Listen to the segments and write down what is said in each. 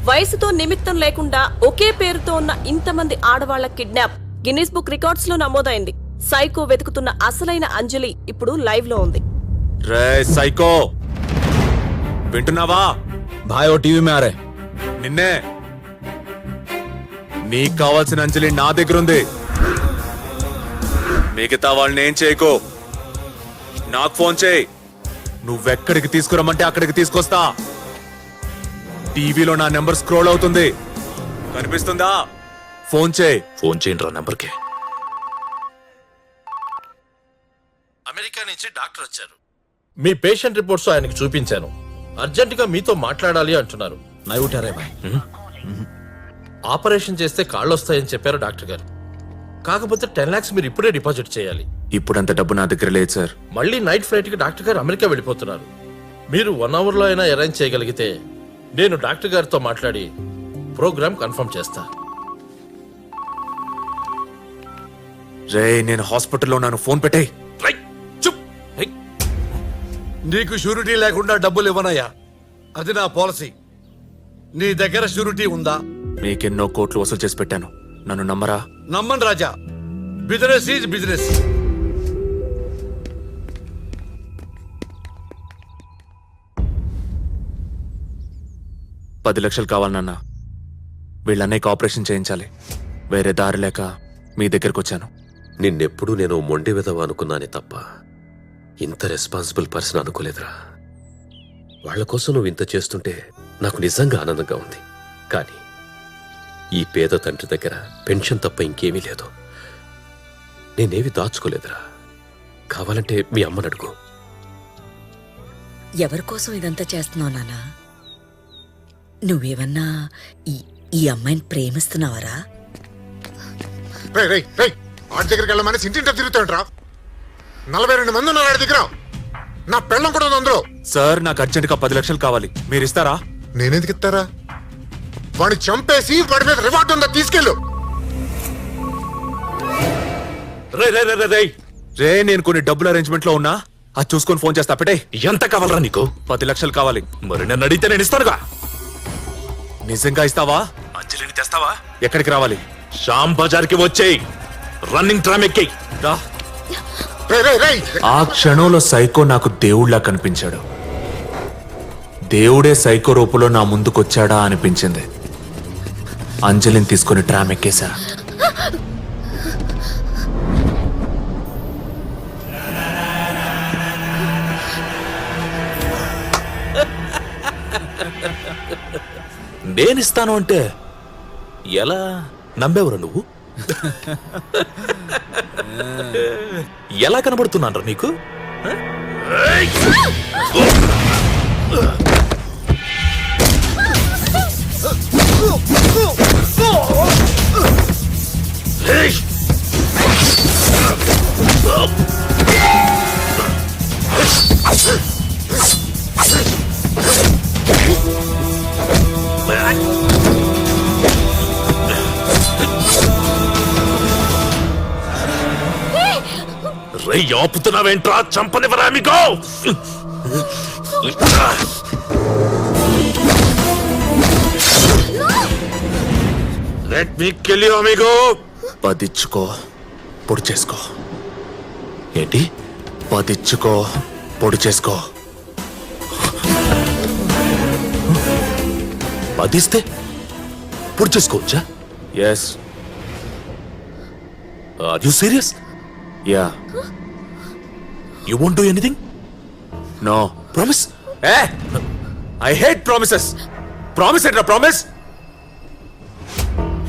వయసుతో నిమిత్తం లేకుండా ఒకే పేరుతో ఉన్న ఇంతమంది ఆడవాళ్ల కిడ్నాప్ గిన్నిస్ బుక్ రికార్డ్స్ లో నమోదైంది. సైకో వెతుకుతున్న అసలైన అంజలి ఇప్పుడు లైవ్ లో ఉంది. రే సైకో, వింటున్నావా? भाई वो टीवी में आ रहे. నిన్నే. నీకు కావాల్సిన అంజలి నా దగ్గర ఉంది. మిగతా వాళ్ళని ఏం చేయకో, నాకు ఫోన్ చేయి. నువ్వెక్కడికి తీసుకురమ్మంటే అక్కడికి తీసుకొస్తా. టీవీలో నా నెంబర్ స్క్రోల్ అవుతుంది, కనిపిస్తుందా? ఫోన్ చేయి. ఫోన్ చేయండి రా నెంబర్కి. అమెరికా నుంచి డాక్టర్ వచ్చారు. మీ పేషెంట్ రిపోర్ట్స్ ఆయనకు చూపించాను. అర్జెంటుగా మీతో మాట్లాడాలి అంటున్నారు. नहीं उठा रहे भाई. ఆపరేషన్ చేస్తే కాళ్ళు వస్తాయని చెప్పారు డాక్టర్ గారు. కాకపోతే 10 lakhs మీరు ఇప్పుడే డిపాజిట్ చేయాలి. ఇప్పుడంత డబ్బు నా దగ్గర లేదు సార్. మళ్ళీ నైట్ ఫ్లైట్ కి డాక్టర్ గారు అమెరికా వెళ్ళిపోతున్నారు. మీరు 1 hour లో అయినా అరేంజ్ చేయగలిగితే నేను డాక్టర్ గారితో మాట్లాడి ప్రోగ్రామ్ కన్ఫర్మ్ చేస్తా. రే నేను హాస్పిటల్లో ఉన్నాను, ఫోన్ పెట్టేయ్. నీకు షూరిటీ లేకుండా డబ్బులు ఇవ్వనయ్యా, అది నా పాలసీ. నీ దగ్గర షూరిటీ ఉందా? మీకెన్నో కోట్లు వసూలు చేసి పెట్టాను, నన్ను నమ్మరా? నమ్మన్ రాజా, బిజినెస్ ఈజ్ బిజినెస్. $10 లక్షలు కావాలి నాన్న. వీళ్ళన్నయ్యకి ఆపరేషన్ చేయించాలి. వేరే దారి లేక మీ దగ్గరకు వచ్చాను. నిన్నెప్పుడు నేను మొండి విధవ అనుకున్నానే తప్ప ఇంత రెస్పాన్సిబుల్ పర్సన్ అనుకోలేదురా. వాళ్ల కోసం నువ్వు ఇంత చేస్తుంటే నాకు నిజంగా ఆనందంగా ఉంది. కానీ ఈ పేద తండ్రి దగ్గర పెన్షన్ తప్ప ఇంకేమీ లేదు. నేనేవి దాచుకోలేదురా. కావాలంటే మీ అమ్మని అడుగు. ఎవరి కోసం ఇదంతా చేస్తున్నావు నాన్నా? నువ్వేమన్నా ఈ అమ్మాయిని ప్రేమిస్తున్నావరా? ఆడి దగ్గరికి వెళ్ళమని ఇంటింట తిరుగుతాంట్రా. 42 మంది ఉన్నారు ఆడి దగ్గర. నా పెళ్ళం కూడా ఉంది అందులో. సార్ నాకు అర్జెంటుగా 10 లక్షలు కావాలి, మీరు ఇస్తారా? నేనెందుకు ఇస్తారా? వాడిని చంపేసి వాడి మీద రివార్డు ఉందా తీసుకెళ్ళు. రే నేను కొన్ని డబ్బులు అరేంజ్మెంట్ లో ఉన్నా, అది చూసుకొని ఫోన్ చేస్తా. పెట్టే. ఎంత కావాలరా నీకు? 10 లక్షలు కావాలి. మరి నన్ను అడిగితే నేను ఇస్తానుగా. నిజంగా ఇస్తావా? అంజలిని తెస్తావా? ఎక్కడికి రావాలి? శ్యామ్ బజార్కి వచ్చేయి. రన్నింగ్ ట్రామ్ ఎక్కి రా. ఆ క్షణంలో సైకో నాకు దేవుళ్లా కనిపించాడు. దేవుడే సైకో రూపంలో నా ముందుకొచ్చాడా అనిపించింది. అంజలిని తీసుకుని ట్రామ్ ఎక్కేశా. నేనిస్తాను అంటే ఎలా నమ్మేవరా నువ్వు? ఎలా కనబడుతున్నాను నీకు? రే ఆపుతున్నావేంట్రా? చంపనివరా మీకు? Let me kill you amigo. పదిచ్చుకో, పొడి చేసుకో. ఏంటి? పదిచ్చుకో, పొడి చేసుకో. పదిస్తే పొడి చేసుకోవచ్చా? Yes. Are you serious? Yeah. You won't do anything? No. Promise? Hey! I hate promises. Promise it, promise.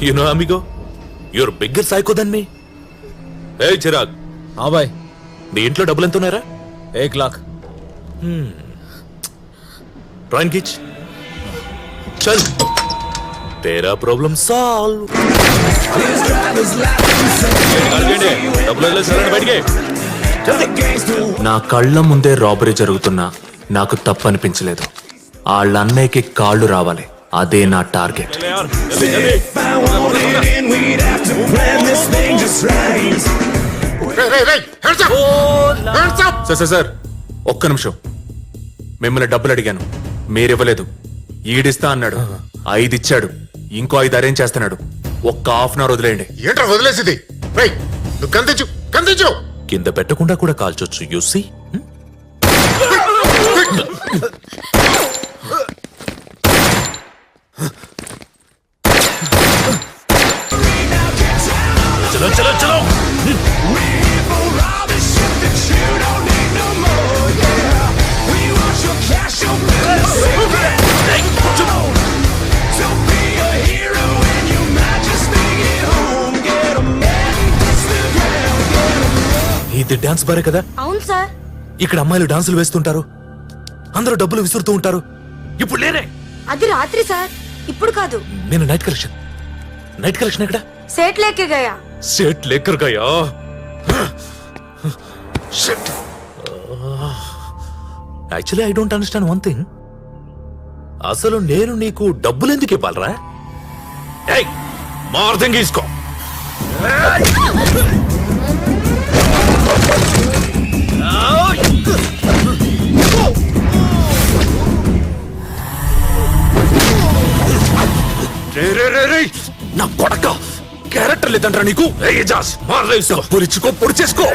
You know, amigo, you're a bigger psycho than me. Hey, Chirag. हाँ भाई. నీ ఇంట్లో డబ్బులు ఎంత ఉన్నారా? 1 लाख. Try and catch. चल. तेरा problem solve. డబ్బులు వదిలేసారని బయటికి. నా కళ్ళ ముందే రాబరీ జరుగుతున్నా నాకు తప్పనిపించలేదు. వాళ్ళన్నయ్యకి కాళ్ళు రావాలి, అదే నా టార్గెట్. సార్ ఒక్క నిమిషం. మిమ్మల్ని డబ్బులు అడిగాను, మీరివ్వలేదు. ఈడిస్తా అన్నాడు. 5 ఇచ్చాడు, ఇంకో 5 అరేంజ్ చేస్తున్నాడు. ఒక్క హాఫ్ అన్ అవర్ వదిలేయండి. ఏంట్రా వదిలేసిది? రై నువ్వు కందించు కందించు. కింద పెట్టకుండా కూడా కాల్చొచ్చు. యూసి చలో చలో చలో. ఇది డాన్స్ బారే కదా? అవును సార్. ఇక్కడ అమ్మాయిలు డాన్సులు వేస్తుంటారు, అందరూ డబ్బులు విసురుతూ ఉంటారు. ఇప్పుడు లేనే. అది రాత్రి సార్, ఇప్పుడు కాదు. నేను నైట్ కలెక్షన్. నైట్ కలెక్షన్ ఎక్కడ? సేట్ లేకే గయా. सेट लेकर गया. Shit. Actually, I don't understand one thing. అసలు నేను నీకు డబ్బులు ఎందుకు ఇవ్వాలరా? ఏయ్, మార్దంగి ఇసుకో. రే రే రే రే, నా కొడక క్యారెక్టర్ లేదంటారా నీకు? పొడిచుకో, పొడి చేసుకో.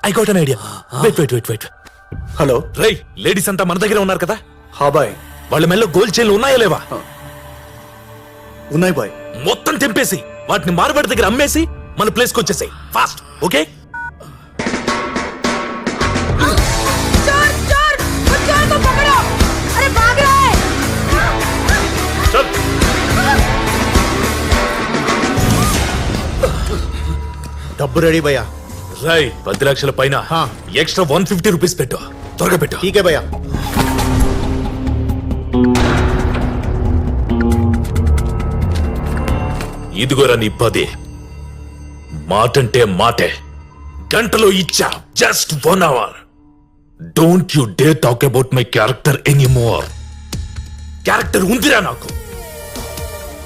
I got an idea. Wait. Hello రై, లేడీస్ అంతా మన దగ్గర ఉన్నారు కదా? హా బాయ్. వాళ్ళ మెల్లో గోల్డ్ చైన్లు ఉన్నాయా లేవా? ఉన్నాయి బాయ్. మొత్తం తెంపేసి వాటిని మార్వాడి దగ్గర అమ్మేసి మన ప్లేస్ కి వచ్చేసాయి. Fast, okay? డబ్బు రెడీ భయ్యా. రై, 10 లక్షల పైన ఎక్స్ట్రా 150 రూపీస్ పెట్టు. త్వరగా పెట్టు. ఠీకే భయ్యా. ఇదిగోరా నీ 10. మాటంటే మాటే. గంటలో ఇచ్చా. Just 1 hour. Don't you day talk about my character anymore. Character ఉందిరా నాకు.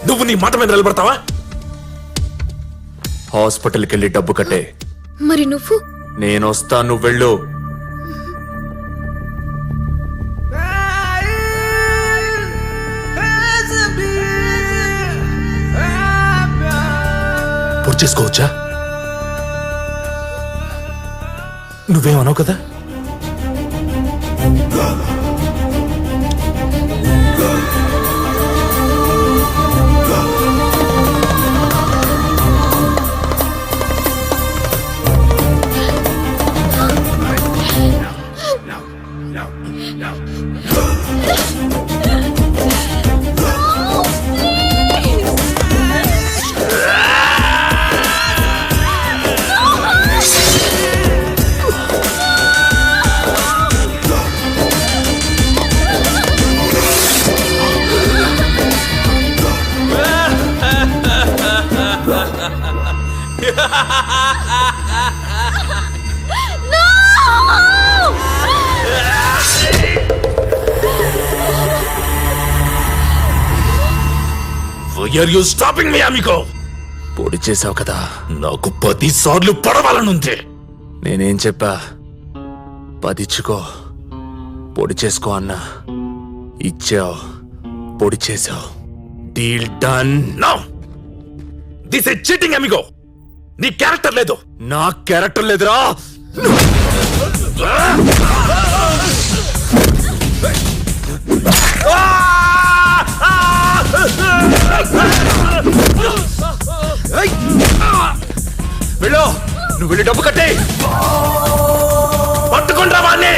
నువ్వు నీ మాట మీద నిలబడతావా? హాస్పిటల్కి వెళ్ళి డబ్బు కట్టే. మరి నువ్వు? నేను వస్తా, నువ్వు వెళ్ళు. పూర్తి చేసుకోవచ్చా? నువ్వేమన్నావు కదా? Why are you stopping me, amigo? పొడి చేసావు కదా, నాకు 10 సార్లు పడవాలనుంది. నేనేం చెప్పా? 10 ఇచ్చుకో, పొడి చేసుకో అన్నా. ఇచ్చావు, పొడి చేసావు. Deal done. No, this is cheating amigo. నీ క్యారెక్టర్ లేదు. నా క్యారెక్టర్ లేదురా. వెళ్ళు, నువ్వు వెళ్ళి డబ్బు కట్టే. పట్టుకుంటా వాణ్ణి.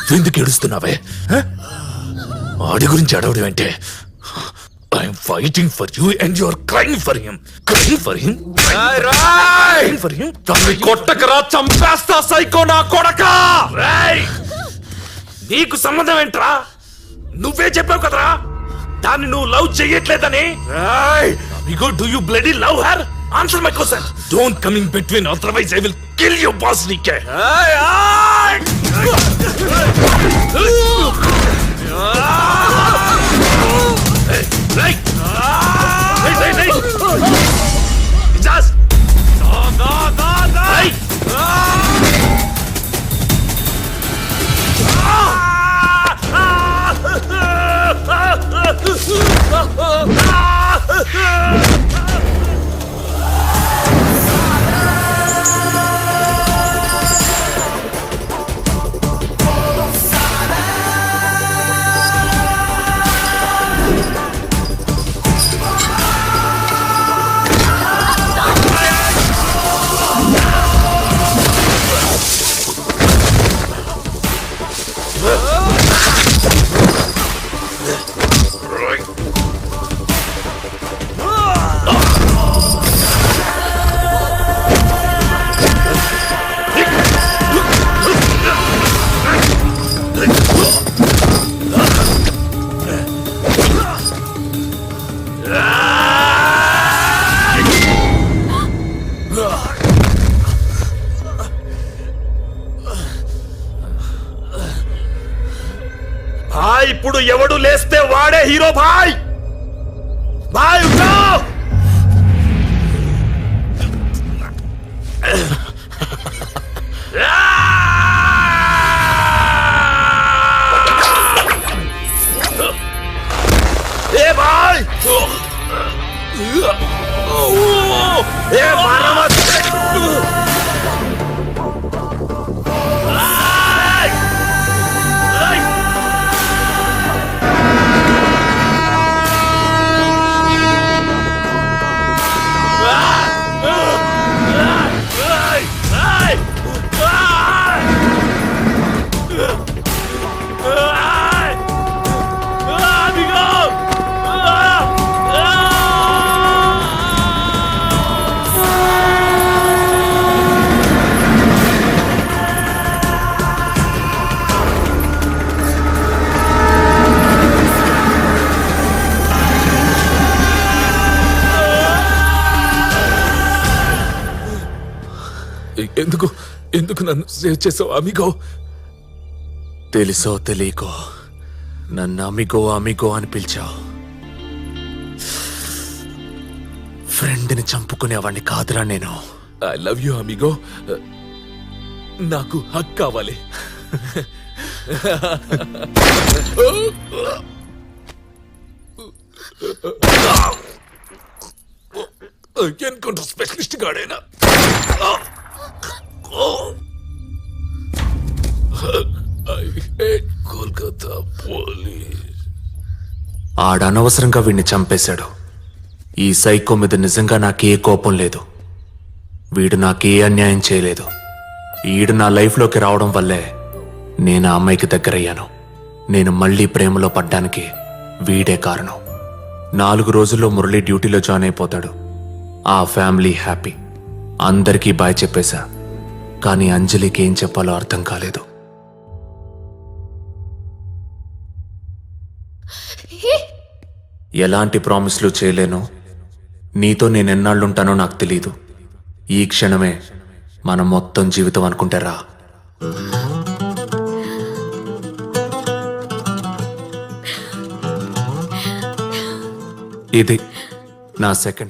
నువ్వెందుకు ఏడుస్తున్నావే ఆడి గురించి అడవడం అంటే I'm fighting for you and you are crying for him కొట్టకరా చంపేస్తా సైకో నా కొడకా. నీకు సంబంధం ఏంట్రా? నువ్వే చెప్పావు కదరా దాన్ని నువ్వు లవ్ చెయ్యట్లేదని. Do you bloody love her? Answer my question. Don't come in between otherwise I will kill your boss. నీకే ఇప్పుడు ఎవడు లేస్తే వాడే హీరో. భాయ్ భాయ్ ఉఠో. ఏ భాయ్ ఏ మారా మत. ఎందుకు నన్ను సేవ్ చేసావు అమిగో? తెలుసో తెలియకో నన్ను అమిగో అమిగో అని పిలిచావు. ఫ్రెండ్ని చంపుకునేవాడిని కాదురా నేను. I love you amigo. నాకు హక్ కావాలి. Encounter specialist గాడేనా? ఆడనవసరంగా వీడిని చంపేశాడు. ఈ సైకో మీద నిజంగా నాకే కోపం లేదు. వీడు నాకే అన్యాయం చేయలేదు. ఈడు నా లైఫ్లోకి రావడం వల్లే నేను ఆ అమ్మాయికి దగ్గరయ్యాను. నేను మళ్ళీ ప్రేమలో పడ్డానికి వీడే కారణం. 4 రోజుల్లో మురళి డ్యూటీలో జాయిన్ అయిపోతాడు. ఆ ఫ్యామిలీ హ్యాపీ. అందరికీ బాయ్ చెప్పేశా. కానీ అంజలికి ఏం చెప్పాలో అర్థం కాలేదు. ఎలాంటి ప్రామిస్లు చేయలేను. నీతో నేనెన్నాళ్ళుంటానో నాకు తెలీదు. ఈ క్షణమే మన మొత్తం జీవితం అనుకుంటారా? ఇది నా సెకండ్